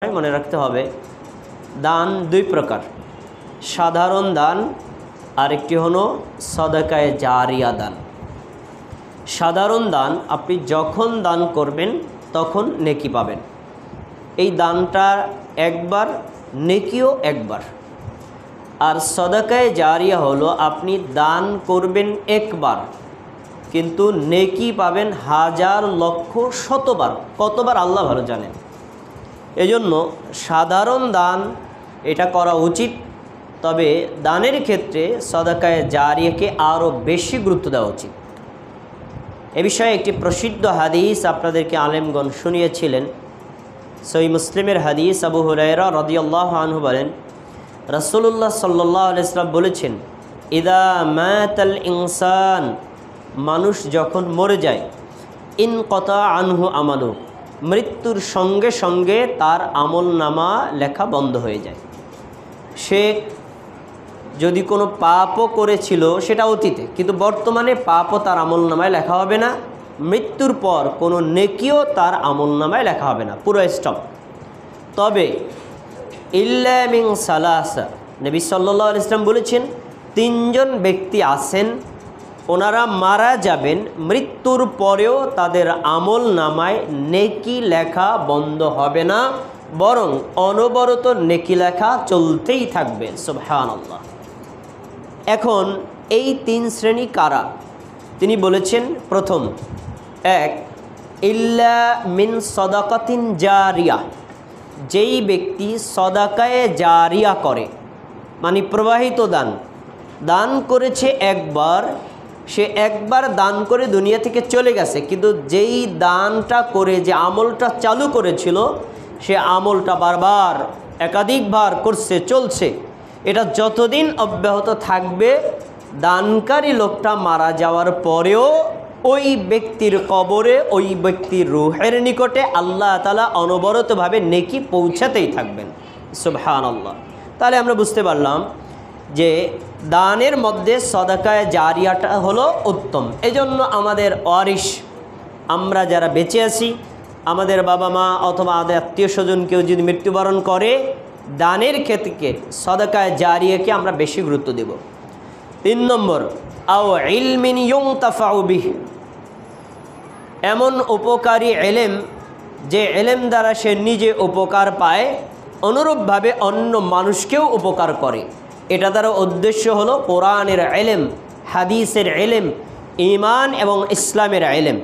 মনে রাখতে হবে দান দুই প্রকার, সাধারণ দান আর একটি হলো সদকায়ে জারিয়া দান। সাধারণ দান আপনি যখন দান করবেন তখন নেকি পাবেন, এই দানটা একবার, নেকিও একবার। আর সদকায়ে জারিয়া হলো আপনি দান করবেন একবার কিন্তু নেকি পাবেন হাজার লক্ষ শতবার, কতবার আল্লাহ ভালো জানেন। এজন্য সাধারণ দান এটা করা উচিত, তবে দানের ক্ষেত্রে সদকায়ে জারিয়াকে আরও বেশি গুরুত্ব দেওয়া উচিত। এ বিষয়ে একটি প্রসিদ্ধ হাদিস আপনাদেরকে আলেমগণ শুনিয়েছিলেন। সহিহ মুসলিমের হাদিস, আবু হুরায়রা রাদিয়াল্লাহু আনহু বলেন, রাসূলুল্লাহ সাল্লাল্লাহু আলাইহি ওয়াসাল্লাম বলেছেন, ইদা মাতাল ইনসান, মানুষ যখন মরে যায়, ইনকাতা আনহু আমালু, মৃত্যুর সঙ্গে সঙ্গে তার আমল নামা লেখা বন্ধ হয়ে যায়। সে যদি কোনো পাপও করেছিল সেটা অতীতে, কিন্তু বর্তমানে পাপও তার আমল নামায় লেখা হবে না, মৃত্যুর পর কোনো নেকিও তার আমল নামায় লেখা হবে না, পুরো স্টপ। তবে ইল্লা মিন সালাসা, নবী সাল্লাল্লাহু আলাইহি ওয়াসাল্লাম বলেছেন, তিনজন ব্যক্তি আছেন, ওনারা মারা যাবেন, মৃত্যুর পরেও তাদের আমল নামায় নেকি লেখা বন্ধ হবে না, বরং অনবরত নেকি লেখা চলতেই থাকবে। সুবহানাল্লাহ। এখন এই তিন শ্রেণী কারা? তিনি বলেছেন, প্রথম এক, ইল্লা মিন সাদাকাতিন জারিয়া, যেই ব্যক্তি সদাকায়ে জারিয়া করে, মানে প্রবাহিত দান, দান করেছে একবার, সে একবার দান করে দুনিয়া থেকে চলে গেছে, কিন্তু যেই দানটা করে যে আমলটা চালু করেছিল সে আমলটা বারবার একাধিকবার করছে, চলছে, এটা যতদিন অব্যাহত থাকবে, দানকারী লোকটা মারা যাওয়ার পরেও ওই ব্যক্তির কবরে, ওই ব্যক্তির রূহের নিকটে আল্লাহ তাআলা অনবরতভাবে নেকি পৌঁছাতেই থাকবেন। সুবহানাল্লাহ। তাহলে আমরা বুঝতে পারলাম যে দানের মধ্যে সদকায়ে জারিয়াটা হলো উত্তম। এজন্য আমাদের ওয়ারিশ, আমরা যারা বেঁচে আছি, আমাদের বাবা মা অথবা আমাদের আত্মীয় স্বজন কেউ যদি মৃত্যুবরণ করে, দানের ক্ষেত্রে সদকায়ে জারিয়াকে আমরা বেশি গুরুত্ব দেব। 3 নম্বর, আও ইলমিন ইউনতাফাউ বিহি, এমন উপকারী এলেম যে এলেম দ্বারা সে নিজে উপকার পায়, অনুরূপভাবে অন্য মানুষকেও উপকার করে। এটা দ্বারা উদ্দেশ্য হলো কোরআনের এলেম, হাদিসের এলেম, ঈমান এবং ইসলামের এলেম।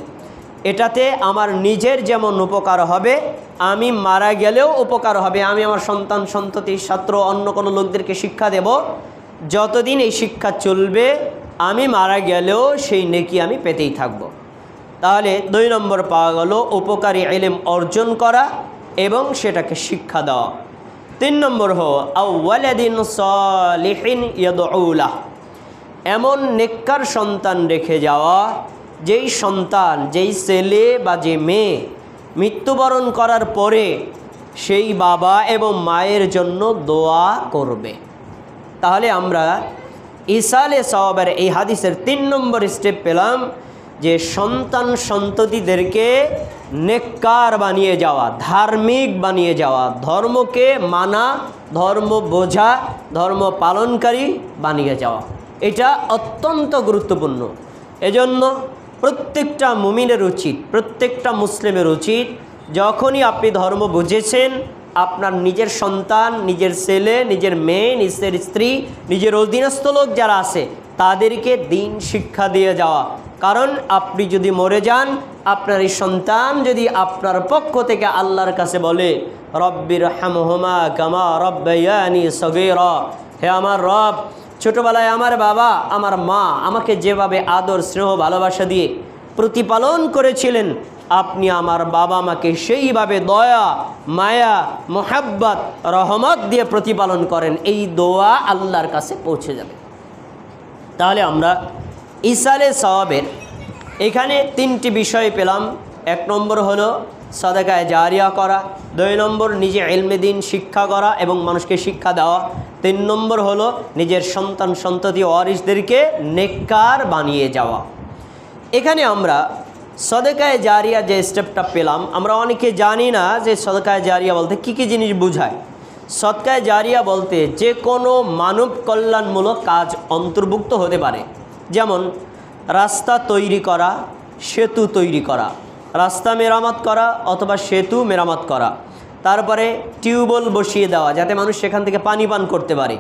এটাতে আমার নিজের যেমন উপকার হবে, আমি মারা গেলেও উপকার হবে। আমি আমার সন্তান সন্ততি ছাত্র অন্য কোনো লোকদেরকে শিক্ষা দেব, যতদিন এই শিক্ষা চলবে আমি মারা গেলেও সেই নেকি আমি পেতেই থাকব। তাহলে 2 নম্বর পাওয়া গেল উপকারী এলেম অর্জন করা এবং সেটাকে শিক্ষা দেওয়া। 3 নম্বর হলো আওয়ালাদিন সালিহিন ইয়াদউ লাহ, এমন নেককার সন্তান রেখে যাওয়া, যেই সন্তান, যেই ছেলে বা যে মেয়ে মৃত্যুবরণ করার পরে সেই বাবা এবং মায়ের জন্য দোয়া করবে। তাহলে আমরা ইসালে সওয়াবের এই হাদিসের 3 নম্বর স্টেপ পেলাম, যে সন্তান সন্ততিদেরকে নেককার বানিয়ে যাওয়া, ধার্মিক বানিয়ে যাওয়া, ধর্মকে মানা, ধর্ম বোঝা, ধর্ম পালনকারী বানিয়ে যাওয়া, এটা অত্যন্ত গুরুত্বপূর্ণ। এজন্য প্রত্যেকটা মুমিনের উচিত, প্রত্যেকটা মুসলিমের উচিত, যখনই আপনি ধর্ম বুঝেছেন, আপনার নিজের সন্তান, নিজের ছেলে, নিজের মেয়ে, নিজের স্ত্রী, নিজের অধীনস্থ লোক যারা আছে তাদেরকে দিন শিক্ষা দিয়ে যাওয়া। কারণ আপনি যদি মরে যান, আপনার এই সন্তান যদি আপনার পক্ষ থেকে আল্লাহর কাছে বলে, রব্বির হামহুমা কামা রব্বায়ানি সগীরা, হে আমার রব, ছোটোবেলায় আমার বাবা আমার মা আমাকে যেভাবে আদর স্নেহ ভালোবাসা দিয়ে প্রতিপালন করেছিলেন, আপনি আমার বাবা মাকে সেইভাবে দয়া মায়া মোহাব্বত রহমত দিয়ে প্রতিপালন করেন, এই দোয়া আল্লাহর কাছে পৌঁছে যাবে। তাহলে আমরা ইসালে সওয়াবের এখানে 3টি বিষয় পেলাম। 1 নম্বর হলো সদকায়ে জারিয়া করা, 2 নম্বর নিজে ইলমে দ্বীন শিক্ষা করা এবং মানুষকে শিক্ষা দেওয়া, 3 নম্বর হলো নিজের সন্তান সন্ততি ওয়ারিসদেরকে নেককার বানিয়ে যাওয়া। এখানে আমরা সদকায়ে জারিয়া যে স্টেপটা পেলাম, আমরা অনেকে জানি না যে সদকায়ে জারিয়া বলতে কী কী জিনিস বোঝায়। সদকায়ে জারিয়া বলতে যে কোনো মানব কল্যাণমূলক কাজ অন্তর্ভুক্ত হতে পারে। যেমন রাস্তা তৈরি করা, সেতু তৈরি করা, রাস্তা মেরামত করা অথবা সেতু মেরামত করা, তারপরে টিউবওয়েল বসিয়ে দেওয়া যাতে মানুষ সেখান থেকে পানি পান করতে পারে,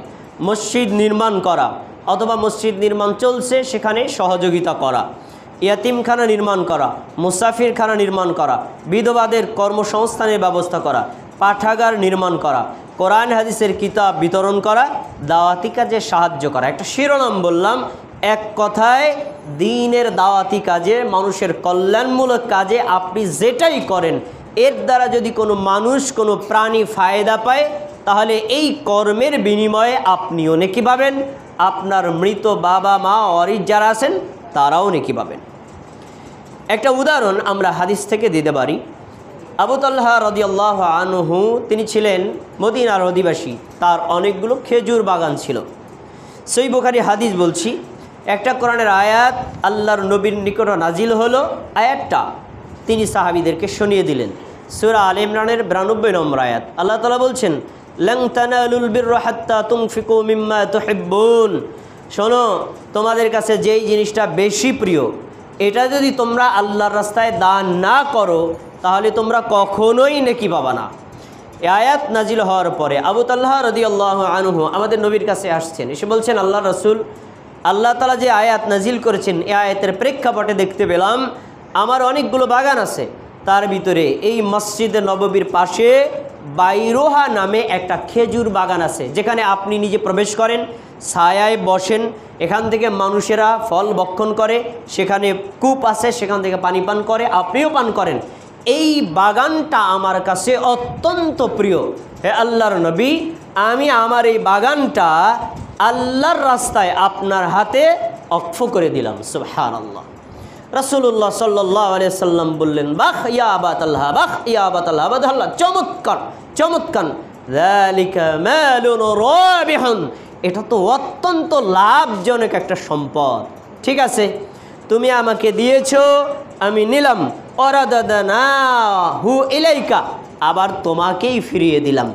মসজিদ নির্মাণ করা অথবা মসজিদ নির্মাণ চলছে সেখানে সহযোগিতা করা, ইয়াতিমখানা নির্মাণ করা, মুসাফিরখানা নির্মাণ করা, বিধবাদের কর্মসংস্থানের ব্যবস্থা করা, পাঠাগার নির্মাণ করা, কোরআন হাদিসের কিতাব বিতরণ করা, দাওয়াতি কাজে সাহায্য করা। একটা শিরোনাম বললাম, এক কথায় দ্বীনের দাওয়াতি কাজে, মানুষের কল্যাণমূলক কাজে আপনি যেটাই করেন এর দ্বারা যদি কোনো মানুষ কোনো প্রাণী ফায়দা পায় তাহলে এই কর্মের বিনিময়ে আপনিও নেকি পাবেন, আপনার মৃত বাবা মা ওয়ারিস যারা আছেন তারাও নেকি পাবেন। একটা উদাহরণ আমরা হাদিস থেকে দিতে পারি। আবু তালহা রাদিয়াল্লাহু আনহু তিনি ছিলেন মদিনার অধিবাসী, তার অনেকগুলো খেজুর বাগান ছিল। সহিহ বুখারী হাদিস বলছি, একটা কোরআনের আয়াত আল্লাহর নবীর নিকট নাজিল হলো, আয়াতটা তিনি সাহাবীদেরকে শুনিয়ে দিলেন। সূরা আলে ইমরানের 92 নম্বর আয়াত। আল্লাহ তাআলা বলছেন, লান তানালুল বিররা হাত্তা তুনফিকু মিম্মা তুহিব্বুন। শোনো, তোমাদের কাছে যেই জিনিসটা বেশি প্রিয় এটা যদি তোমরা আল্লাহর রাস্তায় দান না করো তাহলে তোমরা কখনোই নেকি পাবা না। এই আয়াত নাজিল হওয়ার পরে আবু তালহা রাদিয়াল্লাহু আনহু আমাদের নবীর কাছে আসছেন, এসে বলছেন, আল্লাহ রাসূল, আল্লাহ তাআলা যে আয়াত নাজিল করেছেন এই আয়াতের প্রেক্ষাপটে দেখতে পেলাম আমার অনেকগুলো বাগান আছে, তার ভিতরে এই মসজিদে নববীর পাশে বাইরোহা নামে একটা খেজুর বাগান আছে, যেখানে আপনি নিজে প্রবেশ করেন, ছায়ায় বসেন, এখান থেকে মানুষেরা ফল ভক্ষণ করে, সেখানে কূপ আছে সেখান থেকে পানি পান করে, আপনিও পান করেন। এই বাগানটা আমার কাছে অত্যন্ত প্রিয়। হে আল্লাহর নবী, আমি আমার এই বাগানটা আল্লাহর রাস্তায় আপনার হাতে অক্ফ করে দিলাম। সুবহানাল্লাহ। রাসূলুল্লাহ সাল্লাল্লাহু আলাইহি সাল্লাম বললেন, বাহ ইয়া আবা তালহা, বাহ ইয়া আবা তালহা, আবা তালহা, চমৎকার চমৎকার, যালিকা মালুন রাবিহুন, এটা তো অত্যন্ত লাভজনক একটা সম্পদ। ঠিক আছে, তুমি আমাকে দিয়েছো, আমি নিলাম, অরাদানাহু ইলাইকা, আবার তোমাকেই ফিরিয়ে দিলাম।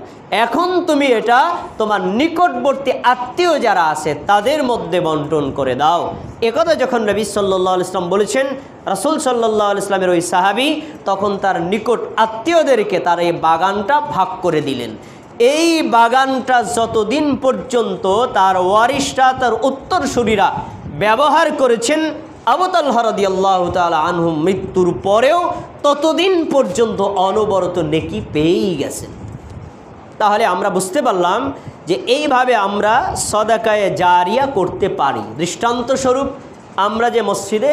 এখন তুমি এটা তোমার নিকটবর্তী আত্মীয় যারা আছে তাদের মধ্যে বন্টন করে দাও। একথা যখন নবী সাল্লাল্লাহু আলাইহি ওয়াসাল্লাম বলেছেন, রাসূল সাল্লাল্লাহু আলাইহি ওয়াসাল্লামের ওই সাহাবী তখন তার নিকট আত্মীয়দেরকে তার এই বাগানটা ভাগ করে দিলেন। এই বাগানটা যতদিন পর্যন্ত তার ওয়ারিসরা, তার উত্তরসূরিরা ব্যবহার করেছেন, আবু তালহা রাদিয়াল্লাহু তাআলা আনহু মৃত্যুর পরেও ততদিন পর্যন্ত অনবরত নেকি পেয়েই গেছেন। তাহলে আমরা বুঝতে পারলাম যে এইভাবে আমরা সদাকায়ে জারিয়া করতে পারি। দৃষ্টান্তস্বরূপ আমরা যে মসজিদে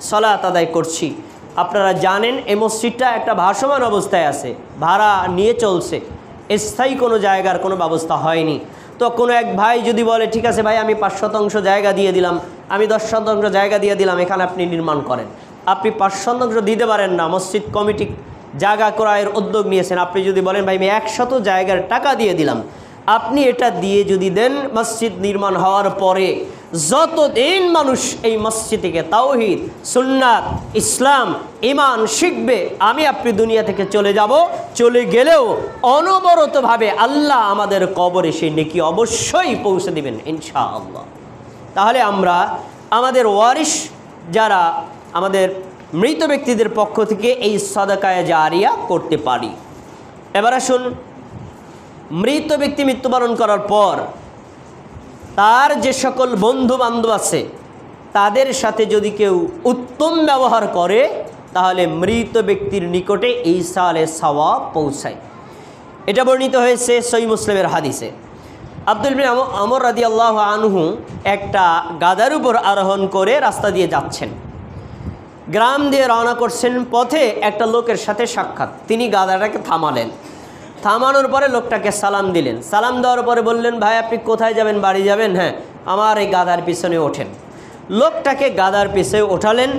সালাত আদায় করছি, আপনারা জানেন এই মসজিদটা একটা ভাসমান অবস্থায় আছে, ভাড়া নিয়ে চলছে, স্থায়ী কোনো জায়গার কোনো ব্যবস্থা হয়নি। তো কোনো এক ভাই যদি বলে, ঠিক আছে ভাই, আমি 5% জায়গা দিয়ে দিলাম, আমি 10% জায়গা দিয়ে দিলাম, এখানে আপনি নির্মাণ করেন। আপনি 5% দিতে পারেন না, মসজিদ কমিটি জায়গা ক্রয়ের উদ্যোগ নিয়েছেন। আপনি যদি বলেন, ভাই আমি 100 জায়গার টাকা দিয়ে দিলাম, আপনি এটা দিয়ে যদি দেন, মসজিদ নির্মাণ হওয়ার পরে যতদিন মানুষ এই মসজিদ থেকে তাওহীদ, সুন্নাত, ইসলাম, ঈমান শিখবে, আমি আপনি দুনিয়া থেকে চলে যাব, চলে গেলেও অনবরতভাবে আল্লাহ আমাদের কবরে সেই নেকি অবশ্যই পৌঁছে দিবেন ইনশাআল্লাহ। তাহলে আমরা আমাদের ওয়ারিস যারা, আমাদের মৃত ব্যক্তিদের পক্ষ থেকে এই সাদাকায়ে জারিয়া করতে পারি। এবার আসুন, মৃত ব্যক্তি মৃত্যুবরণ করার পর তার যে সকল বন্ধু বান্ধব আছে তাদের সাথে যদি কেউ উত্তম ব্যবহার করে তাহলে মৃত ব্যক্তির নিকটে ঈসালে সওয়াব পৌঁছায়। এটা বর্ণিত হয়েছে সহিহ মুসলিমের হাদিসে। আব্দুল বিন আমর রাদিয়াল্লাহু আনহু একটা গাধার উপর আরোহণ করে রাস্তা দিয়ে যাচ্ছেন, গ্রাম দিয়ে রওনা করছেন। পথে একটা লোকের সাথে সাক্ষাৎ, তিনি গাধাটাকে থামালেন, থামানোর পরে লোকটাকে সালাম দিলেন। সালাম দেওয়ার পরে বললেন, ভাই আপনি কোথায় যাবেন, বাড়ি যাবেন? হ্যাঁ, আমার এই গাধার পিছনে ওঠেন। লোকটাকে গাধার পিছনে ওঠালেন,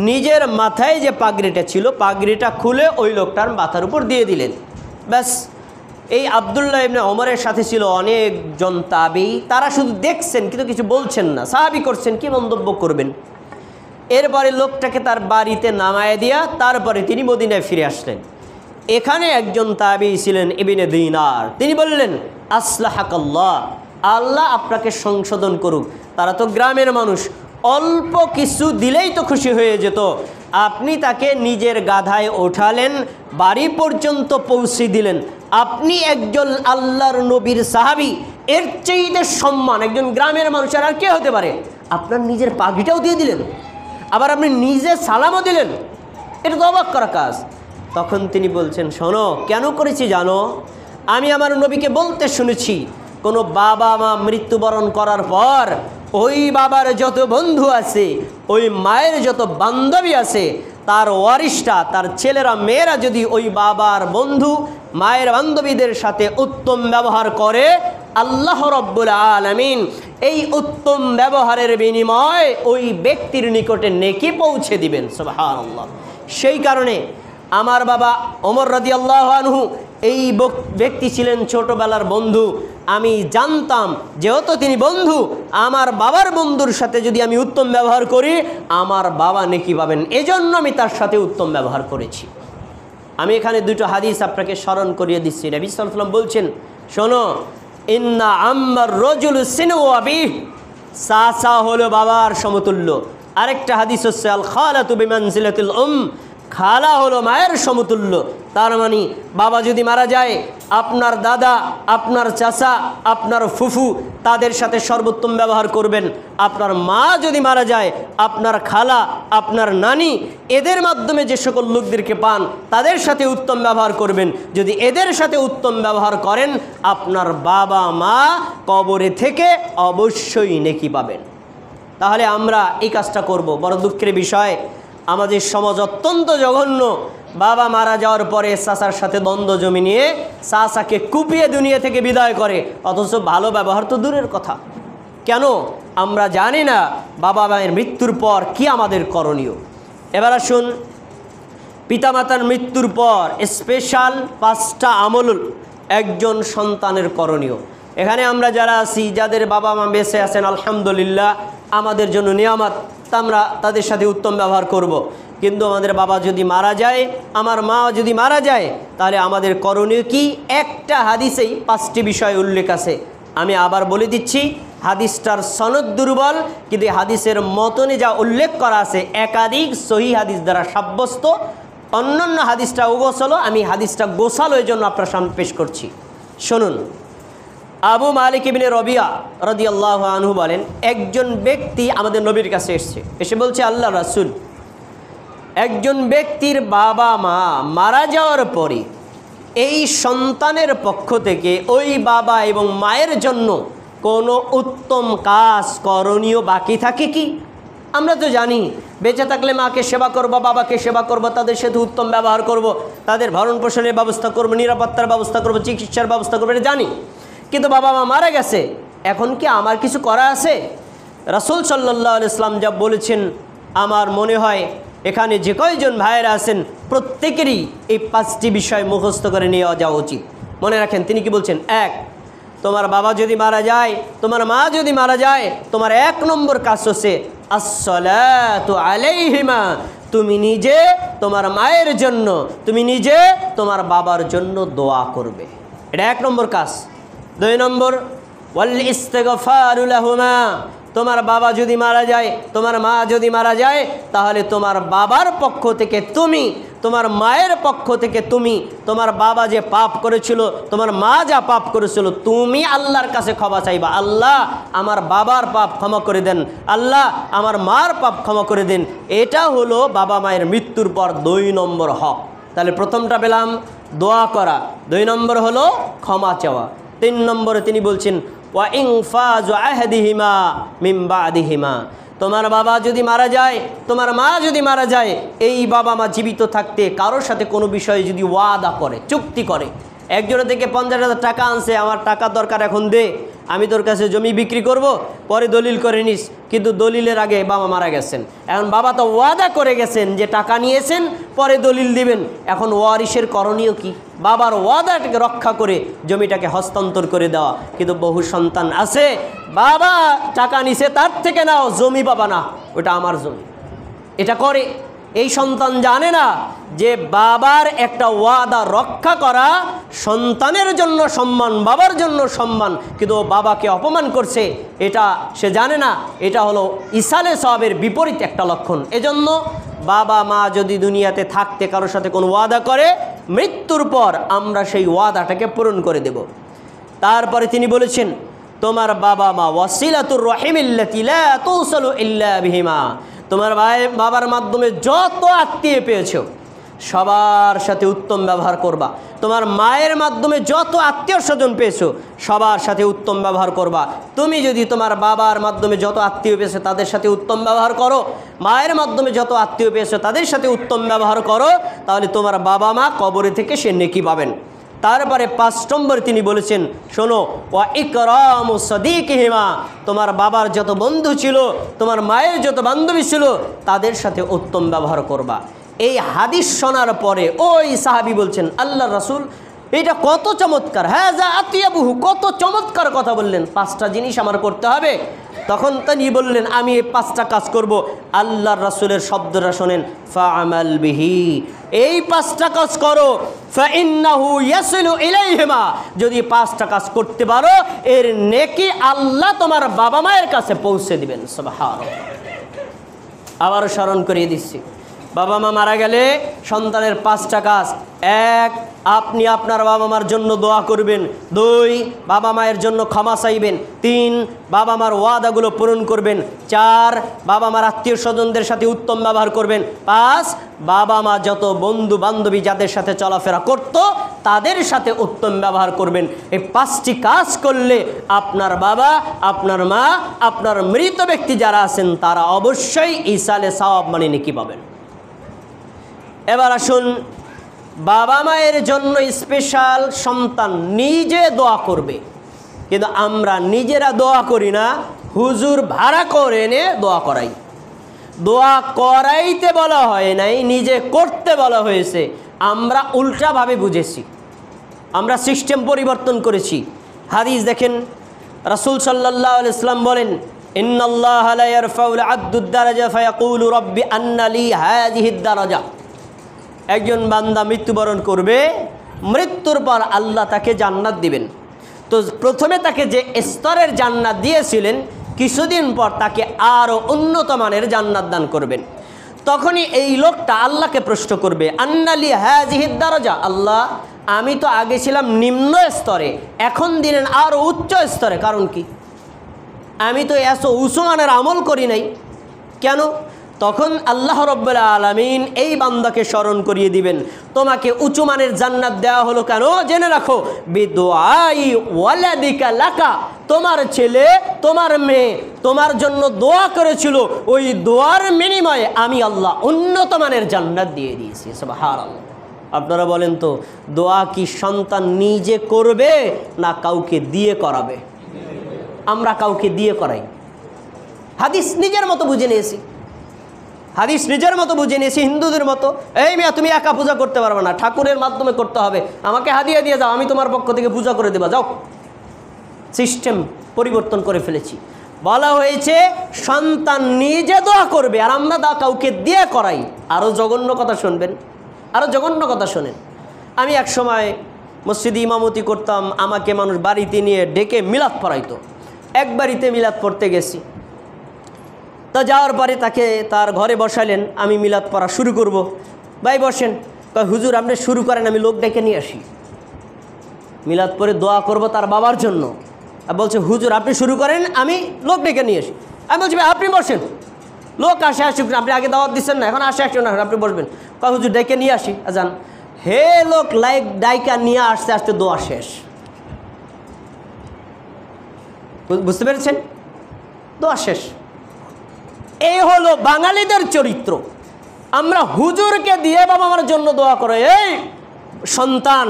নিজের মাথায় যে পাগড়িটা ছিল পাগড়িটা খুলে ওই লোকটার মাথার উপর দিয়ে দিলেন। ব্যাস। এই আব্দুল্লাহ ইবনে ওমরের সাথে ছিল অনেকজন তাবী, তারা শুধু দেখছেন কিন্তু কিছু বলছেন না, সাহাবী করছেন, কি মন্তব্য করবেন? এরপরে লোকটাকে তার বাড়িতে নামায় দিয়া তারপরে তিনি মদিনায় ফিরে আসলেন। এখানে একজন তাবী ছিলেন ইবনে দিনার, তিনি বললেন আসলাহাকাল্লাহ, আল্লাহ আপনাকে সংশোধন করুক। তারা তো গ্রামের মানুষ, অল্প কিছু দিলেই তো খুশি হয়ে যেত। আপনি তাকে নিজের গাধায় ওঠালেন, বাড়ি পর্যন্ত পৌঁছে দিলেন। আপনি একজন আল্লাহর নবীর সাহাবী, এর চাইতে সম্মান একজন গ্রামের মানুষের আর কে হতে পারে? আপনার নিজের পাখিটাও দিয়ে দিলেন, আবার আপনি নিজে সালামও দিলেন, এটা তো অবাক করা কাজ। তখন তিনি বলছেন, শোনো কেন করেছি জানো? আমি আমার নবীকে বলতে শুনেছি, কোনো বাবা মা মৃত্যুবরণ করার পর ওই বাবার যত বন্ধু আছে, ওই মায়ের যত বান্ধবী আছে, তার ওয়ারিশটা, তার ছেলেরা মেয়েরা যদি ওই বাবার বন্ধু মায়ের বান্ধবীদের সাথে উত্তম ব্যবহার করে, আল্লাহ রব্বুল আলামিন এই উত্তম ব্যবহারের বিনিময়ে ওই ব্যক্তির নিকটে নেকি পৌঁছে দিবেন। সুবহানাল্লাহ। সেই কারণে আমার বাবা ওমর রাদিয়াল্লাহু আনহু এই ব্যক্তি ছিলেন ছোটবেলার বন্ধু। আমি জানতাম যেহেতু তিনি বন্ধু, আমার বাবার বন্ধুর সাথে যদি আমি উত্তম ব্যবহার করি আমার বাবা নেকি পাবেন, এজন্য আমি তার সাথে উত্তম ব্যবহার করেছি। আমি এখানে দুটো হাদিস আপনাকে স্মরণ করিয়ে দিচ্ছি। নবী সাল্লাল্লাহু আলাইহি ওয়াসাল্লাম বলছেন, শোনো, ইন্না আম্মার রাজুল সিনু আবিহ, চাচা হলো বাবার সমতুল্য। আরেকটা হাদিস হচ্ছে আল খালাতু বিমানজিলাতিল খালা হলো মায়ের সমতুল্য। তার মানে বাবা যদি মারা যায়, আপনার দাদা, আপনার চাচা, আপনার ফুফু, তাদের সাথে সর্বোত্তম ব্যবহার করবেন। আপনার মা যদি মারা যায়, আপনার খালা, আপনার নানি, এদের মাধ্যমে যে সকল লোকদেরকে পান তাদের সাথে উত্তম ব্যবহার করবেন। যদি এদের সাথে উত্তম ব্যবহার করেন, আপনার বাবা মা কবরে থেকে অবশ্যই নেকি পাবেন। তাহলে আমরা এই কাজটা করব। বড় দুঃখের বিষয়, আমাদের সমাজ অত্যন্ত জঘন্য। বাবা মারা যাওয়ার পরে চাচার সাথে দ্বন্দ্ব জমি নিয়ে চাচাকে কুপিয়ে দুনিয়া থেকে বিদায় করে, অথচ ভালো ব্যবহার তো দূরের কথা। কেন? আমরা জানি না বাবা মায়ের মৃত্যুর পর কি আমাদের করণীয়। এবার আসুন, পিতামাতার মৃত্যুর পর স্পেশাল 5টা আমল একজন সন্তানের করণীয়। এখানে আমরা যারা আছি, যাদের বাবা মা বেঁচে আছেন, আলহামদুলিল্লাহ, আমাদের জন্য নিয়ামত, আমরা তাদের সাথে উত্তম ব্যবহার করব। কিন্তু আমাদের বাবা যদি মারা যায়, আমার মা যদি মারা যায়, তাহলে আমাদের করণীয় কি? একটা হাদিসেই 5টি বিষয় উল্লেখ আছে। আমি আবার বলে দিচ্ছি, হাদিসটার সনদ দুর্বল, কিন্তু হাদিসের মতনে যা উল্লেখ করা আছে একাধিক সহিহ হাদিস দ্বারা সাব্যস্ত। অন্যান্য হাদিসটা ওগোছালো, আমি হাদিসটা গোছালো এই জন্য আপনার সামনে পেশ করছি। শুনুন, আবু মালিক ইবনে রবিয়া রাদিয়াল্লাহু আনহু বলেন, একজন ব্যক্তি আমাদের নবীর কাছে এসে বলছে, আল্লাহ রাসূল, একজন ব্যক্তির বাবা মা মারা যাওয়ার পরে এই সন্তানের পক্ষ থেকে ওই বাবা এবং মায়ের জন্য কোনো উত্তম কাজ করণীয় বাকি থাকে কি? আমরা তো জানি বেঁচে থাকলে মাকে সেবা করব, বাবাকে সেবা করব, তাদের সাথে উত্তম ব্যবহার করব, তাদের ভরণ পোষণের ব্যবস্থা করব, নিরাপত্তার ব্যবস্থা করব, চিকিৎসার ব্যবস্থা করবো, এটা জানি। কিন্তু বাবা মা মারা গেছে, এখন কি আমার কিছু করা আছে? রাসূল সাল্লাল্লাহু আলাইহি ওয়াসাল্লাম যা বলেছেন, আমার মনে হয় এখানে যে কয়জন ভাইয়েরা আছেন প্রত্যেকেরই এই 5টি বিষয় মুখস্থ করে নিয়ে যাওয়া উচিত। মনে রাখেন তিনি কি বলছেন। 1, তোমার বাবা যদি মারা যায়, তোমার মা যদি মারা যায়, তোমার 1 নম্বর কাজ হচ্ছে আসসালাতু আলাইহিমা, তুমি নিজে তোমার মায়ের জন্য, তুমি নিজে তোমার বাবার জন্য দোয়া করবে, এটা 1 নম্বর কাজ। 2 নম্বর, ওয়াল ইস্তিগফারু লাহুমা, তোমার বাবা যদি মারা যায়, তোমার মা যদি মারা যায়, তাহলে তোমার বাবার পক্ষ থেকে তুমি, তোমার মায়ের পক্ষ থেকে তুমি, তোমার বাবা যে পাপ করেছিল, তোমার মা যা পাপ করেছিল, তুমি আল্লাহর কাছে ক্ষমা চাইবা, আল্লাহ আমার বাবার পাপ ক্ষমা করে দেন, আল্লাহ আমার মার পাপ ক্ষমা করে দেন। এটা হলো বাবা মায়ের মৃত্যুর পর 2 নম্বর হক। তাহলে প্রথমটা পেলাম দোয়া করা, 2 নম্বর হলো ক্ষমা চাওয়া, 3 নম্বরে তিনি বলছেন ওয়া ইনফাজু আহদিহিমা মিন বাদিহিমা, তোমার বাবা যদি মারা যায়, তোমার মা যদি মারা যায়, এই বাবা মা জীবিত থাকতে কারোর সাথে কোনো বিষয়ে যদি ওয়াদা করে, চুক্তি করে, একজনের থেকে 50,000 টাকা আনছে, আমার টাকা দরকার, এখন দে, আমি তোর কাছে জমি বিক্রি করব, পরে দলিল করে নিস, কিন্তু দলিলের আগে বাবা মারা গেছেন। এখন বাবা তো ওয়াদা করে গেছেন যে টাকা নিয়েছেন, পরে দলিল দিবেন, এখন ওয়ারিশের করণীয় কি? বাবার ওয়াদাটাকে রক্ষা করে জমিটাকে হস্তান্তর করে দেওয়া। কিন্তু বহু সন্তান আছে, বাবা টাকা নিছে, তার থেকে নাও, জমি বাবা না, ওটা আমার জমি, এটা করে। এই সন্তান জানে না যে বাবার একটা ওয়াদা রক্ষা করা সন্তানের জন্য সম্মান, বাবার জন্য সম্মান, কিন্তু বাবাকে অপমান করছে, এটা সে জানে না। এটা হলো ইসালে সওয়াবের বিপরীত একটা লক্ষণ। এজন্য বাবা মা যদি দুনিয়াতে থাকতে কারোর সাথে কোনো ওয়াদা করে, মৃত্যুর পর আমরা সেই ওয়াদাটাকে পূরণ করে দেব। তারপরে তিনি বলেছেন, তোমার বাবা মা ওয়াসিলাতুর রহিমিল্লাতি লা তুসালু ইল্লা বিহিমা, তোমার বাবার মাধ্যমে যত আত্মীয় পেয়েছো সবার সাথে উত্তম ব্যবহার করবা। তোমার মায়ের মাধ্যমে যত আত্মীয় স্বজন পেয়েছো সবার সাথে উত্তম ব্যবহার করবা। তুমি যদি তোমার বাবার মাধ্যমে যত আত্মীয় পেয়েছো তাদের সাথে উত্তম ব্যবহার করো, মায়ের মাধ্যমে যত আত্মীয় পেয়েছো তাদের সাথে উত্তম ব্যবহার করো, তাহলে তোমার বাবা মা কবরে থেকে সে নেকি পাবেন। তারপরে 5 নম্বর তিনি বলেছেন, শোনো, ওয়া ইকরামু সাদিকিহিমা, তোমার বাবার যত বন্ধু ছিল, তোমার মায়ের যত বান্ধবী ছিল তাদের সাথে উত্তম ব্যবহার করবা। এই হাদিস শোনার পরে ওই সাহাবী বলছেন, আল্লাহ রাসূল এটা কত চমৎকার, হ্যাঁ যা আতিয়াবুহু, কত চমৎকার কথা বললেন, 5টা জিনিস আমার করতে হবে। তখন তিনি বললেন, আমি এই 5টা কাজ করব। আল্লাহর রাসূলের শব্দটা শোনেন, ফাআমাল বিহি, এই 5টা কাজ করো, ফাইন্নাহু ইয়াসিলু ইলাইহিমা, যদি 5টা কাজ করতে পারো এর নেকি আল্লাহ তোমার বাবা মায়ের কাছে পৌঁছে দিবেন। সুবহানাল্লাহ। আবারও স্মরণ করিয়ে দিচ্ছি, বাবা মা মারা গেলে সন্তানের 5টা কাজ। 1, আপনি আপনার বাবা মার জন্য দোয়া করবেন। 2, বাবা মায়ের জন্য ক্ষমা চাইবেন। 3, বাবা মার ওয়াদাগুলো পূরণ করবেন। 4, বাবা মার আত্মীয় স্বজনদের সাথে উত্তম ব্যবহার করবেন। 5, বাবা মা যত বন্ধু বান্ধবী যাদের সাথে চলাফেরা করত তাদের সাথে উত্তম ব্যবহার করবেন। এই 5টি কাজ করলে আপনার বাবা, আপনার মা, আপনার মৃত ব্যক্তি যারা আছেন তারা অবশ্যই ইসালে সওয়াব মানে নেকি পাবেন। এবার আসুন, বাবা মায়ের জন্য স্পেশাল সন্তান নিজে দোয়া করবে, কিন্তু আমরা নিজেরা দোয়া করি না, হুজুর ভাড়া করে এনে দোয়া করাই। দোয়া করাইতে বলা হয় নাই, নিজে করতে বলা হয়েছে। আমরা উল্টাভাবে বুঝেছি, আমরা সিস্টেম পরিবর্তন করেছি। হাদিস দেখেন, রাসূল সাল্লাল্লাহু আলাইহি ওয়াসাল্লাম বলেন, ইন্নাল্লাহা লা ইয়ারফাউল আবদুদ দারাজা ফায়াকুলু রাব্বি আন্না লি হাযিহিদ দারাজা। একজন বান্দা মৃত্যুবরণ করবে, মৃত্যুর পর আল্লাহ তাকে জান্নাত দিবেন। তো প্রথমে তাকে যে স্তরের জান্নাত দিয়েছিলেন, কিছুদিন পর তাকে আরও উন্নত মানের জান্নাত দান করবেন। তখনই এই লোকটা আল্লাহকে প্রশ্ন করবে, আন্নালি হাযিহিদ দারাজা, আল্লাহ আমি তো আগে ছিলাম নিম্ন স্তরে, এখন দিলেন আরও উচ্চ স্তরে, কারণ কি? আমি তো এত উঁচু মানের আমল করি নাই, কেন? তখন আল্লাহ রাব্বুল আলামিন এই বান্দাকে স্মরণ করিয়ে দিবেন, তোমাকে উঁচু মানের জান্নাত দেওয়া হলো কেন? জেনে রাখো, বিদুআই ওয়ালাদিকা লাকা, তোমার ছেলে তোমার মেয়ে তোমার জন্য দোয়া করেছিল, ওই দোয়ার বিনিময়ে আমি আল্লাহ উন্নত মানের জান্নাত দিয়ে দিয়েছি। সুবহানাল্লাহ। আপনারা বলেন তো, দোয়া কি সন্তান নিজে করবে না কাউকে দিয়ে করাবে? আমরা কাউকে দিয়ে করাই। হাদিস নিজের মতো বুঝে নিয়েছি, হাদিস নিজের মতো বুঝে নিয়েছি, হিন্দুদের মতো। এই মিয়া তুমি একা পূজা করতে পারবে না, ঠাকুরের মাধ্যমে করতে হবে, আমাকে হাদিয়া দিয়ে যাও, আমি তোমার পক্ষ থেকে পূজা করে দেবা, যাও। সিস্টেম পরিবর্তন করে ফেলেছি। বলা হয়েছে সন্তান নিজে দোয়া করবে, আর আমরা কাউকে দিয়ে করাই। আরও জঘন্য কথা শুনবেন, আরও জঘন্য কথা শোনেন। আমি এক সময় মসজিদে ইমামতি করতাম, আমাকে মানুষ বাড়িতে নিয়ে ডেকে মিলাদ পড়াইতো। এক বাড়িতে মিলাদ পড়তে গেছি, তো যাওয়ার পরে তাকে তার ঘরে বসালেন, আমি মিলাদ পড়া শুরু করব। ভাই বসেন, কয় হুজুর আপনি শুরু করেন, আমি লোক ডেকে নিয়ে আসি, মিলাদ পড়ে দোয়া করব তার বাবার জন্য। আর বলছে হুজুর আপনি শুরু করেন, আমি লোক ডেকে নিয়ে আসি। আমি বলছি ভাই আপনি বসেন, লোক আসে আসুক, আপনি আগে দাওয়াত দিচ্ছেন না, এখন আসে আসুন না, আপনি বসবেন। কয় হুজুর ডেকে নিয়ে আসি। যান। হে লোক ডাইকা নিয়ে আসতে আসতে দোয়া শেষ। বুঝতে পেরেছেন? দোয়া শেষ। এই হলো বাঙালিদের চরিত্র। আমরা হুজুরকে দিয়ে বাবা মার জন্য দোয়া করে। এই সন্তান,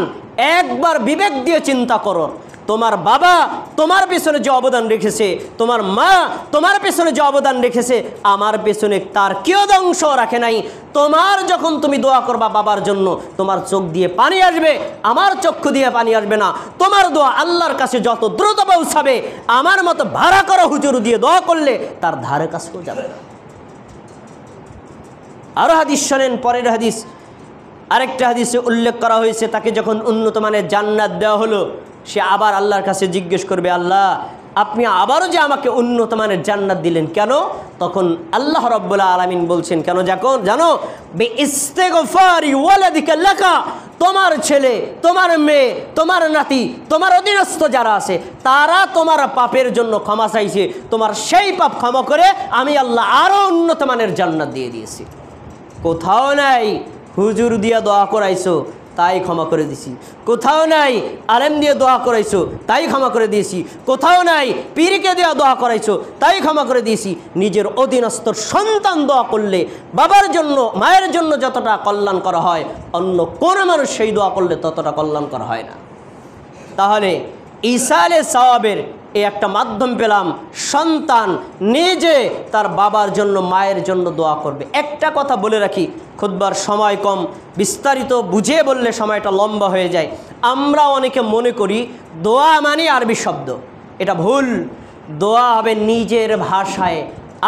একবার বিবেক দিয়ে চিন্তা করো, তোমার বাবা তোমার পেছনে যে অবদান রেখেছে, তোমার মা তোমার পেছনে যে অবদান রেখেছে, আমার পেছনে তার কেউ অংশ রাখে নাই। তোমার যখন তুমি দোয়া করবা বাবার জন্য, তোমার চোখ দিয়ে পানি আসবে, আমার চক্ষু দিয়ে পানি আসবে না। তোমার দোয়া আল্লাহর কাছে যত দ্রুত পৌঁছাবে, আমার মতো ভাড়া করা হুজুর দিয়ে দোয়া করলে তার ধারে কাছেও যাবে না। আরও হাদিস শোনেন, পরের হাদিস, আরেকটা হাদিসে উল্লেখ করা হয়েছে তাকে যখন উন্নত মানের জান্নাত দেওয়া হলো, সে আবার আল্লাহর কাছে জিজ্ঞেস করবে, আল্লাহ আপনি আবারও যে আমাকে উন্নত মানের জান্নাত দিলেন কেন? তখন আল্লাহ রাব্বুল আলামিন বলছেন, কেন জানো? বিইস্তিগফারি ওয়ালাদিকা লাকা, তোমার ছেলে, তোমার মেয়ে, তোমার নাতি, তোমার অধীনস্থ যারা আছে তারা তোমার পাপের জন্য ক্ষমা চাইছে, তোমার সেই পাপ ক্ষমা করে আমি আল্লাহ আরও উন্নত মানের জান্নাত দিয়ে দিয়েছি। কোথাও নাই হুজুর দিয়ে দোয়া করাইছো তাই ক্ষমা করে দিছি, কোথাও নাই আলেম দিয়ে দোয়া করাইছো তাই ক্ষমা করে দিয়েছি, কোথাও নাই পীরকে দিয়ে দোয়া করাইছো তাই ক্ষমা করে দিয়েছি। নিজের অধীনস্থ সন্তান দোয়া করলে বাবার জন্য মায়ের জন্য যতটা কল্যাণ করা হয়, অন্য কোনো মানুষ সেই দোয়া করলে ততটা কল্যাণ করা হয় না। তাহলে ইসালে সওয়াবের এই একটা মাধ্যম পেলাম, সন্তান নিজে তার বাবার জন্য মায়ের জন্য দোয়া করবে। একটা কথা বলে রাখি, খুতবার সময় কম, বিস্তারিত বুঝিয়ে বললে সময়টা লম্বা হয়ে যায়। আমরা অনেকে মনে করি দোয়া মানে আরবি শব্দ, এটা ভুল। দোয়া হবে নিজের ভাষায়।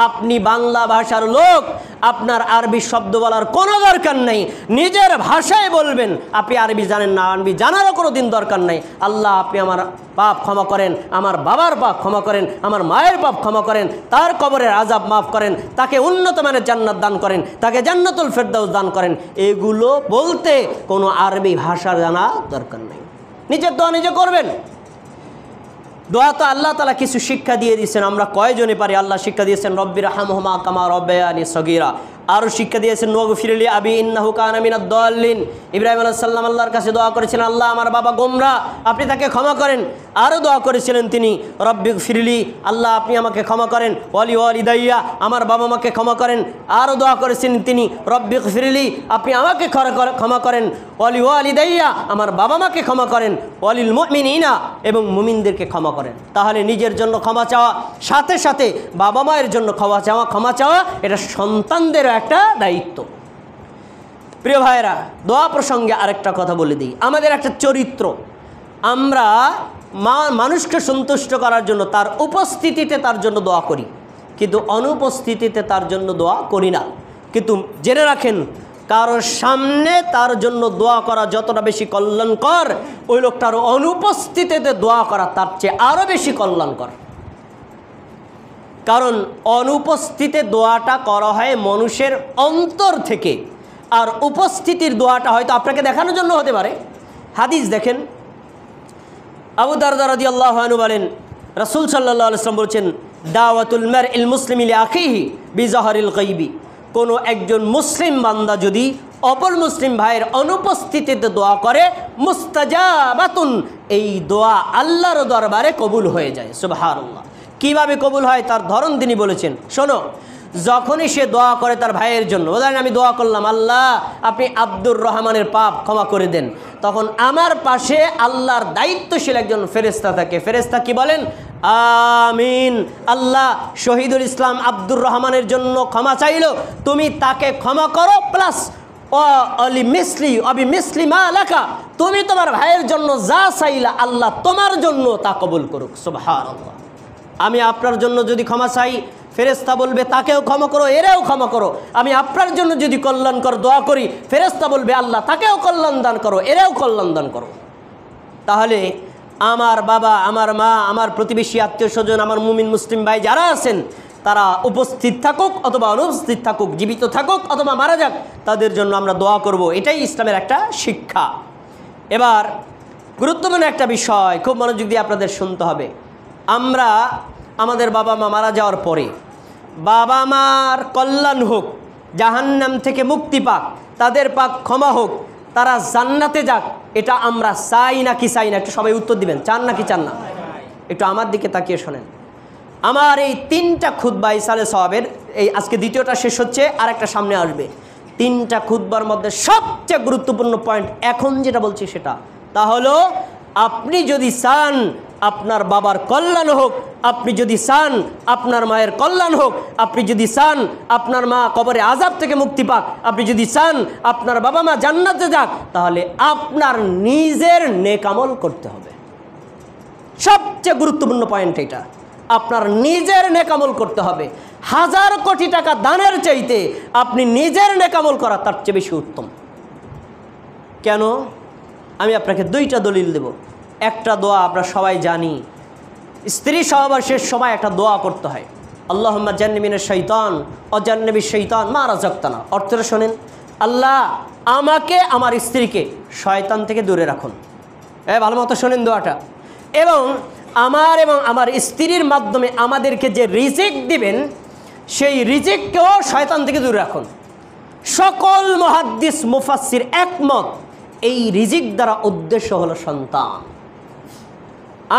আপনি বাংলা ভাষার লোক, আপনার আরবি শব্দ বলার কোনো দরকার নেই, নিজের ভাষায় বলবেন। আপনি আরবি জানেন না, আরবি জানারও কোনো দিন দরকার নেই। আল্লাহ আপনি আমার পাপ ক্ষমা করেন, আমার বাবার পাপ ক্ষমা করেন, আমার মায়ের পাপ ক্ষমা করেন, তার কবরের আযাব মাফ করেন, তাকে উন্নত মানের জান্নাত দান করেন, তাকে জান্নাতুল ফেরদাউস দান করেন। এগুলো বলতে কোনো আরবি ভাষা জানা দরকার নেই, নিজের দোয়া নিজে করবেন। দোয়া তো আল্লাহ তাআলা কিছু শিক্ষা দিয়ে দিয়েছেন, আমরা কয়জনে পারি? আল্লাহ শিক্ষা দিয়েছেন রব্বিরহামহুমা কামা রব্বায়ানি সগীরা। আরও শিক্ষা দিয়েছেন ওয়াগফিরলি আবি ইন্নাহু কানা মিনাদ দাল্লিন। ইব্রাহিম আলাইহিস সালাম আল্লাহর কাছে দোয়া করেছিলেন, আল্লাহ আমার বাবা গোমরা, আপনি তাকে ক্ষমা করেন। আরও দোয়া করেছিলেন তিনি রব্বিগফিরলি, আল্লাহ আপনি আমাকে ক্ষমা করেন, ওয়ালি ওয়ালিদাইয়া, আমার বাবা মাকে ক্ষমা করেন। আরও দোয়া করেছিলেন তিনি রব্বিগফিরলি, আপনি আমাকে ক্ষমা করেন, ওয়ালি ওয়ালিদাইয়া, আমার বাবা মাকে ক্ষমা করেন, ওয়ালিল মুমিনিনা, এবং মুমিনদেরকে ক্ষমা করেন। তাহলে নিজের জন্য ক্ষমা চাওয়া, সাথে সাথে বাবা মায়ের জন্য ক্ষমা চাওয়া এটা সন্তানদেরও একটা দায়িত্ব। প্রিয় ভাইয়েরা, দোয়া প্রসঙ্গে আরেকটা কথা বলে দিই। আমাদের একটা চরিত্র, আমরা মানুষকে সন্তুষ্ট করার জন্য তার উপস্থিতিতে তার জন্য দোয়া করি, কিন্তু অনুপস্থিতিতে তার জন্য দোয়া করি না। কিন্তু জেনে রাখেন, কারোর সামনে তার জন্য দোয়া করা যতটা বেশি কল্যাণকর, ওই লোকটার অনুপস্থিতিতে দোয়া করা তার চেয়ে আরও বেশি কল্যাণকর। কারণ অনুপস্থিতিতে দোয়াটা করা হয় মানুষের অন্তর থেকে, আর উপস্থিতির দোয়াটা হয়তো আপনাকে দেখানোর জন্য হতে পারে। হাদিস দেখেন, আবু দারদা রাদিয়াল্লাহু আনহু বলেন, রাসূল সাল্লাল্লাহু আলাইহি ওয়াসাল্লাম বলেছেন, দাওয়াতুল মারইল মুসলিমি লিআখিহি বিযাহরিল গায়বি। কোনো একজন মুসলিম বান্দা যদি অপর মুসলিম ভাইয়ের অনুপস্থিতিতে দোয়া করে, মুস্তাজাবাতুন, এই দোয়া আল্লাহর দরবারে কবুল হয়ে যায়। সুবহানাল্লাহ। কিভাবে কবুল হয় তার ধরন তিনি বলেছেন, শোনো। যখনই সে দোয়া করে তার ভাইয়ের জন্য, বলেন আমি দোয়া করলাম, আল্লাহ আপনি আব্দুর রহমানের পাপ ক্ষমা করে দেন, তখন আমার পাশে আল্লাহর দায়িত্বশীল একজন ফেরেশতা থাকে। ফেরেশতা কি বলেন? আমিন। আল্লাহ শহীদুল ইসলাম আব্দুর রহমানের জন্য ক্ষমা চাইল, তুমি তাকে ক্ষমা করো, প্লাস মিসলি মা লাকা, তুমি তোমার ভাইয়ের জন্য যা চাইলা আল্লাহ তোমার জন্য তা কবুল করুক। সুবহানাল্লাহ। আমি আপনার জন্য যদি ক্ষমা চাই, ফেরেশতা বলবে তাকেও ক্ষমা করো, এরাও ক্ষমা করো। আমি আপনার জন্য যদি কল্যাণকর দোয়া করি, ফেরেশতা বলবে আল্লাহ তাকেও কল্যাণ দান করো, এরাও কল্যাণ দান করো। তাহলে আমার বাবা, আমার মা, আমার প্রতিবেশী, আত্মীয় স্বজন, আমার মুমিন মুসলিম ভাই যারা আছেন, তারা উপস্থিত থাকুক অথবা অনুপস্থিত থাকুক, জীবিত থাকুক অথবা মারা যাক, তাদের জন্য আমরা দোয়া করব। এটাই ইসলামের একটা শিক্ষা। এবার গুরুত্বপূর্ণ একটা বিষয়, খুব মনোযোগ দিয়ে আপনাদের শুনতে হবে। আমরা আমাদের বাবা মা মারা যাওয়ার পরে বাবা মার কল্যাণ হোক, জাহান্নাম থেকে মুক্তি পাক, তাদের পাক ক্ষমা হোক, তারা জান্নাতে যাক, এটা আমরা চাই নাকি চাই না? একটু সবাই উত্তর দিবেন, চান নাকি চান না? একটু আমার দিকে তাকিয়ে শোনেন। আমার এই 3টা খুতবা ইসালে সওয়াবের, এই আজকে দ্বিতীয়টা শেষ হচ্ছে, আর একটা সামনে আসবে। 3টা খুতবার মধ্যে সবচেয়ে গুরুত্বপূর্ণ পয়েন্ট এখন যেটা বলছি সেটা, তা হলো আপনি যদি চান আপনার বাবার কল্যাণ হোক, আপনি যদি চান আপনার মায়ের কল্যাণ হোক, আপনি যদি চান আপনার মা কবরে আযাব থেকে মুক্তি পাক, আপনি যদি চান আপনার বাবা মা জান্নাতে যাক, তাহলে আপনার নিজের নেক আমল করতে হবে। সবচেয়ে গুরুত্বপূর্ণ পয়েন্ট এটা। আপনার নিজের নেকামল করতে হবে। 1000 কোটি টাকা দানের চাইতে আপনি নিজের নেকামল করা তার চেয়ে বেশি উত্তম। কেন? আমি আপনাকে 2টা দলিল দেব। একটা দোয়া আমরা সবাই জানি, স্ত্রী সহবাসের সময় একটা দোয়া করতে হয়, আল্লাহুম্মা জান্নিবিনাশ শাইতান ওয়া জান্নিবিশ শাইতান মা রাযাকতানা। অর্থটা শোনেন, আল্লাহ আমাকে আমার স্ত্রীকে শয়তান থেকে দূরে রাখুন। ভালো মতো শোনেন দোয়াটা। এবং আমার স্ত্রীর মাধ্যমে আমাদেরকে যে রিজিক দিবেন সেই রিজিককেও শয়তান থেকে দূরে রাখুন। সকল মুহাদ্দিস মুফাসসির একমত, এই রিজিক দ্বারা উদ্দেশ্য হলো সন্তান।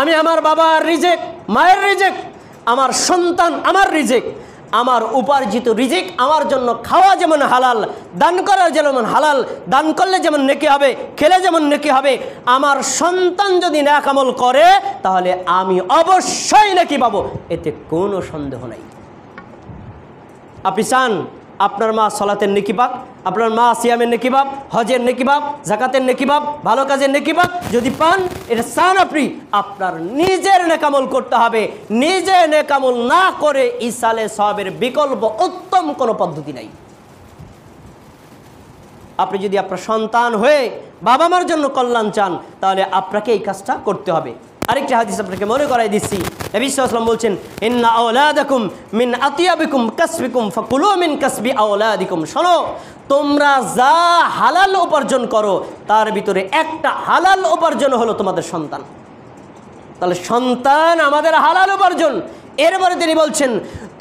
আমি আমার বাবার রিজিক, মায়ের রিজিক, আমার সন্তান আমার রিজিক, আমার উপার্জিত রিজিক আমার জন্য খাওয়া যেমন হালাল, দান করা যেমন হালাল, দান করলে যেমন নেকি হবে, খেলে যেমন নেকি হবে, আমার সন্তান যদি নেক আমল করে তাহলে আমি অবশ্যই নেকি পাবো, এতে কোনো সন্দেহ নাই। আপনি চান আপনার মা সালাতের নেকি পাক, আপনার মা সিয়ামের নেকি পাক, হজের নেকি পাক, যাকাতের নেকি পাক, ভালো কাজের নেকি পাক, যদি পান এটা চান আপনি, আপনার নিজের নেকামল করতে হবে। নিজে নেকামল না করে ইসালে সওয়াবের বিকল্প উত্তম কোনো পদ্ধতি নাই। আপনি যদি আপনার সন্তান হয়ে বাবা মার জন্য কল্যাণ চান তাহলে আপনাকে এই কাজটা করতে হবে। আরেকটি হাদিস আপনাকে মনে করাই দিচ্ছি, নবী সাল্লাল্লাহু আলাইহি ওয়াসাল্লাম বলছেন, ইন্না আওলাদাকুম মিন আতিয়াবিকুম কাসবিকুম ফাকুলু মিন কাসবি আওলাদিকুম। শোনো, তোমরা যা হালাল উপার্জন করো তার ভিতরে একটা হালাল উপার্জন হলো তোমাদের সন্তান। তাহলে সন্তান আমাদের হালাল উপার্জন। এরপরে তিনি বলছেন,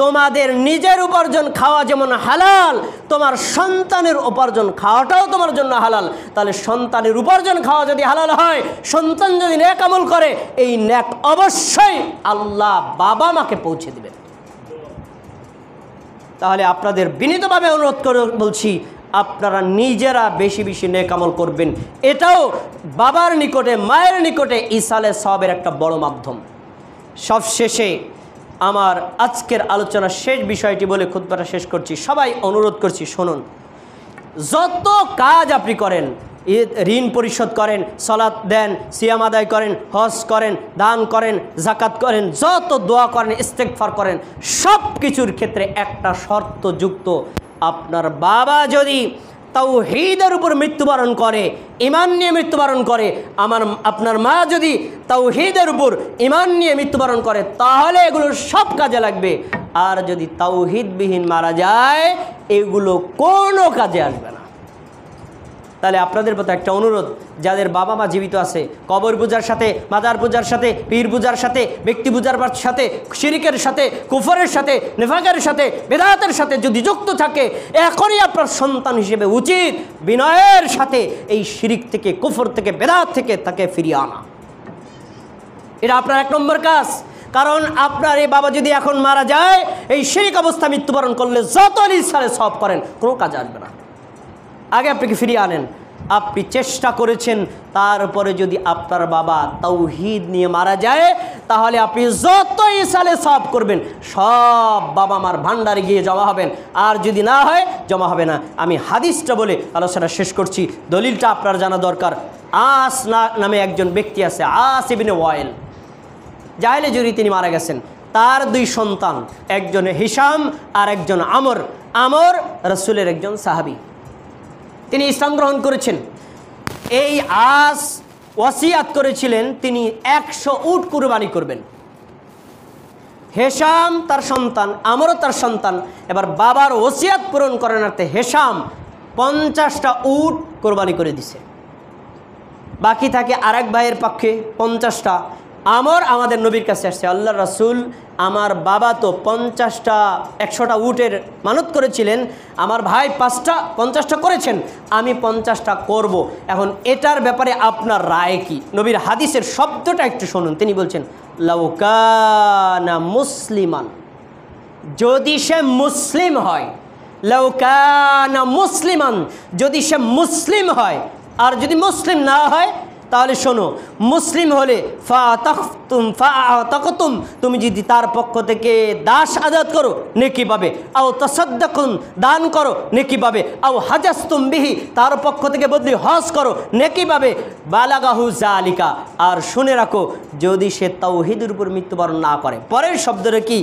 তোমাদের নিজের উপার্জন খাওয়া যেমন হালাল, তোমার সন্তানের উপার্জন খাওয়াটাও তোমার জন্য হালাল। তাহলে সন্তানের উপার্জন খাওয়া যদি হালাল হয়, সন্তান যদি নেক আমল করে, এই নেক অবশ্যই আল্লাহ বাবা মাকে পৌঁছে দিবেন। তাহলে আপনাদের বিনীতভাবে অনুরোধ করে বলছি, আপনারা নিজেরা বেশি বেশি নেক আমল করবেন। এটাও বাবার নিকটে, মায়ের নিকটে ইসালে সওয়াবের একটা বড় মাধ্যম। সবশেষে আমার আজকের আলোচনার শেষ বিষয়টি বলে খুতবাটা শেষ করছি। সবাই অনুরোধ করছি, শুনুন, যত কাজ আপনি করেন, ঋণ পরিশোধ করেন, সালাত দেন, সিয়াম আদায় করেন, হজ করেন, দান করেন, জাকাত করেন, যত দোয়া করেন, ইস্তেগফার করেন, সব কিছুর ক্ষেত্রে একটা শর্ত যুক্ত। আপনার বাবা যদি তাওহীদের উপর মৃত্যুবরণ করে, ঈমান নিয়ে মৃত্যুবরণ করে, আপনার মা যদি তাওহীদের উপর ঈমান নিয়ে মৃত্যুবরণ করে, তাহলে এগুলো সব কাজে লাগবে। আর যদি তাওহীদবিহীন মারা যায়, এগুলো কোনো কাজে আসবে না। তাহলে আপনাদের প্রতি একটা অনুরোধ, যাদের বাবা মা জীবিত আছে, কবর পূজার সাথে, মাজার পূজার সাথে, পীর পূজার সাথে, ব্যক্তি পূজার সাথে, শিরকের সাথে, কুফরের সাথে, নেফাকের সাথে, বেদাতের সাথে যদি যুক্ত থাকে, এখনই আপনার সন্তান হিসেবে উচিত বিনয়ের সাথে এই শিরিক থেকে, কুফর থেকে, বেদাত থেকে তাকে ফিরিয়ে আনা। এটা আপনার 1 নম্বর কাজ। কারণ আপনার এই বাবা যদি এখন মারা যায়, এই শিরিক অবস্থা মৃত্যুবরণ করলে যত ইসালে সওয়াব করেন কোনো কাজ আসবে না। আগে আপনাকে ফিরিয়ে আনেন। আপনি চেষ্টা করেছেন, তারপরে যদি আপনার বাবা তাওহীদ নিয়ে মারা যায়, তাহলে আপনি যত ইসালে সওয়াব করবেন সব বাবা মার ভান্ডারে গিয়ে জমা হবেন। আর যদি না হয়, জমা হবে না। আমি হাদিসটা বলে আলোচনা শেষ করছি। দলিলটা আপনার জানা দরকার। আস নামে একজন ব্যক্তি আছে, আস ইবনে ওয়াইল, জাহেলে জুরি তিনি মারা গেছেন। তার 2 সন্তান, একজন হিশাম আর একজন আমর। আমর রাসূলের একজন সাহাবী, তিনি ইসলাম গ্রহণ করেছেন। এই আস ওয়াসিয়াত করেছিলেন তিনি 100 উট কুরবানি করবেন। হেশাম তার সন্তান, আমরও তার সন্তান। এবার বাবার ওসিয়াত পূরণ করার অর্থে হেশাম 50টা উট কোরবানি করে দিছে। বাকি থাকে আরেক ভাইয়ের পক্ষে 50টা। আমর আমাদের নবীর কাছে আসছে, আল্লাহ রাসূল, আমার বাবা তো 100টা উটের মানত করেছিলেন, আমার ভাই 50টা করেছেন, আমি 50টা করব। এখন এটার ব্যাপারে আপনার রায় কি? নবীর হাদিসের শব্দটা একটু শুনুন। তিনি বলছেন, লাউ কানা মুসলিমান, যদি সে মুসলিম হয়, লাউ কানা মুসলিমান, যদি সে মুসলিম হয়। আর যদি মুসলিম না হয়, তাহলে শোনো, মুসলিম হলে ফাআতাকতুম, তুমি যদি তার পক্ষ থেকে দাস আজাদ করো নেকি পাবে, আও তাসাদ্দাকুন, দান করো নেকি পাবে, আও হাজাজতুম বিহি, তার পক্ষ থেকে বদলি হজ করো নেকি পাবে, বালাগাহু যালিকা। আর শুনে রাখো, যদি সে তাওহীদের উপর মৃত্যুবরণ না করে। পরের শব্দটা কি?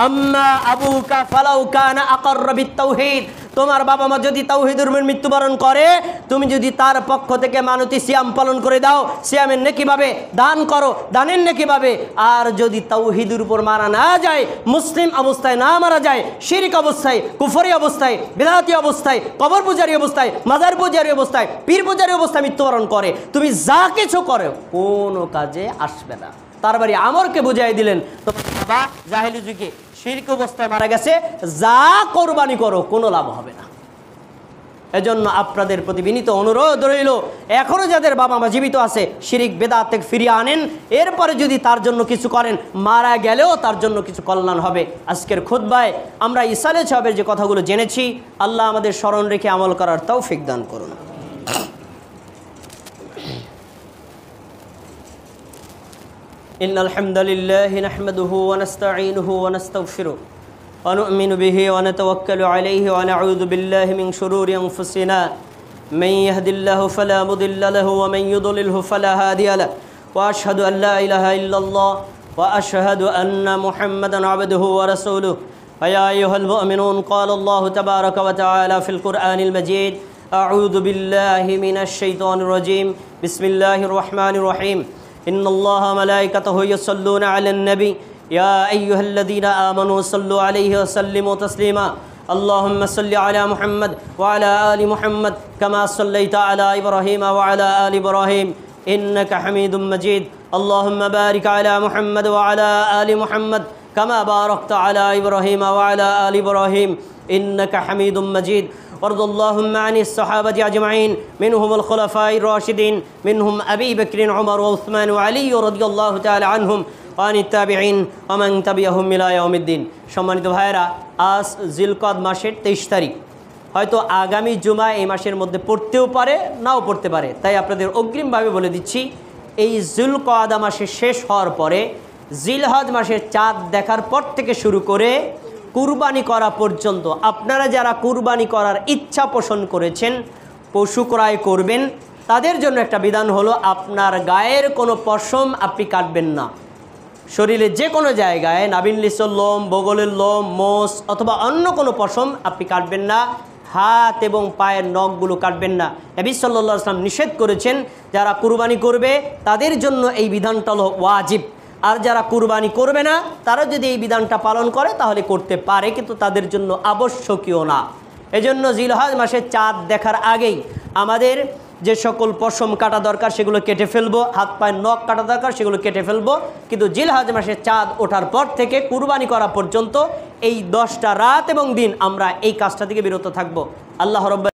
আম্মা আবুকা ফালাউ কানা আকাররা বিত-তাওহীদ, তোমার বাবা মা যদি তাওহীদের উপর মৃত্যুবরণ করে, তুমি যদি তার পক্ষ থেকে মানতি সিয়াম পালন করে দাও, সিয়ামের নেকি পাবে, দান করো, দানের নেকি পাবে। আর যদি তাওহীদের উপর মারা না যায়, মুসলিম অবস্থায় না মারা যায়, শিরক অবস্থায়, কুফরি অবস্থায়, বিদআতি অবস্থায়, কবর পূজারী অবস্থায়, মাজার পূজারী অবস্থায়, পীর পূজারী অবস্থায় মৃত্যুবরণ করে, তুমি যা কিছু করো কোনো কাজে আসবে না। তার বাড়ি আমরকে বুঝাই দিলেন, তোমার বাবা জাহেলি যুগে শিরক অবস্থায় মারা গেছে, যা কোরবানি করো কোনো লাভ হবে না। এজন্য আপনাদের প্রতি বিনীত অনুরোধ রইল, এখনও যাদের বাবা মা জীবিত আছে, শিরিক বেদাত থেকে ফিরিয়ে আনেন। এরপরে যদি তার জন্য কিছু করেন, মারা গেলেও তার জন্য কিছু কল্যাণ হবে। আজকের খুতবায় আমরা ইসালে সাহেবের যে কথাগুলো জেনেছি, আল্লাহ আমাদের স্মরণ রেখে আমল করার তৌফিক দান করুন। ইন্নাল হামদালিল্লাহি নাহমাদুহু ওয়া নাস্তাঈনুহু ওয়া নাস্তাগফিরুহ ونؤمن به ونتوكل عليه ونعوذ بالله من شرور أنفسنا من يهد الله فلا مضل له ومن يضلله فلا هادي له وأشهد أن لا إله إلا الله وأشهد أن محمدا عبده ورسوله فيا أيها المؤمنون قال الله تبارك وتعالى في القرآن المجيد أعوذ بالله من الشيطان الرجيم بسم الله الرحمن الرحيم إن الله ملائكته يصلون على النبي يا أيها الذين آمنوا صلوا عليه وسلموا تسليما اللهم صل على محمد وعلى آل محمد كما صليت على إبراهيم وعلى آل إبراهيم إنك حميد مجيد اللهم بارك على محمد وعلى آل محمد كما باركت على إبراهيم وعلى آل إبراهيم إنك حميد مجيد وارض اللهم عن الصحابة أجمعين منهم الخلفاء الراشدين منهم أبي بكر عمر وعثمان وعلي رضي الله تعالى عنهم وعن التابعين ومن تبعهم إلى يوم الدين। সম্মানিত ভাইরা, আজ জিলকদ মাসের 23 তারিখ, হয়তো আগামী জুমা এই মাসের মধ্যে পড়তেও পারে, নাও পড়তে পারে। তাই আপনাদের অগ্রিমভাবে বলে দিচ্ছি, এই জিলকদা মাসে শেষ হওয়ার পরে জিলহজ মাসের চাঁদ দেখার পর থেকে শুরু করে কুরবানি করা পর্যন্ত আপনারা যারা কুরবানি করার ইচ্ছা পোষণ করেছেন, পশু ক্রয় করবেন, তাদের জন্য একটা বিধান হলো, আপনার গায়ের কোনো পশম আপনি কাটবেন না। শরীরে যে কোনো জায়গায় নাভির লোম, বগলের লোম, মোষ অথবা অন্য কোনো পশম আপনি কাটবেন না। হাত এবং পায়ের নখগুলো কাটবেন না। নবী সাল্লাল্লাহু আলাইহি ওয়াসাল্লাম নিষেধ করেছেন, যারা কুরবানি করবে তাদের জন্য এই বিধানটা হলো ওয়াজিব। আর যারা কুরবানি করবে না, তারা যদি এই বিধানটা পালন করে তাহলে করতে পারে, কিন্তু তাদের জন্য আবশ্যকীয় না। এজন্য জিলহজ মাসে চাঁদ দেখার আগেই আমাদের যে সকল পশম কাটা দরকার সেগুলো কেটে ফেলবো, হাত পায়ের নখ কাটা দরকার সেগুলো কেটে ফেলবো। কিন্তু জিলহজ মাসে চাঁদ ওঠার পর থেকে কুরবানি করা পর্যন্ত এই 10টা রাত এবং দিন আমরা এই কাজটা থেকে বিরত থাকবো। আল্লাহ রাব্বুল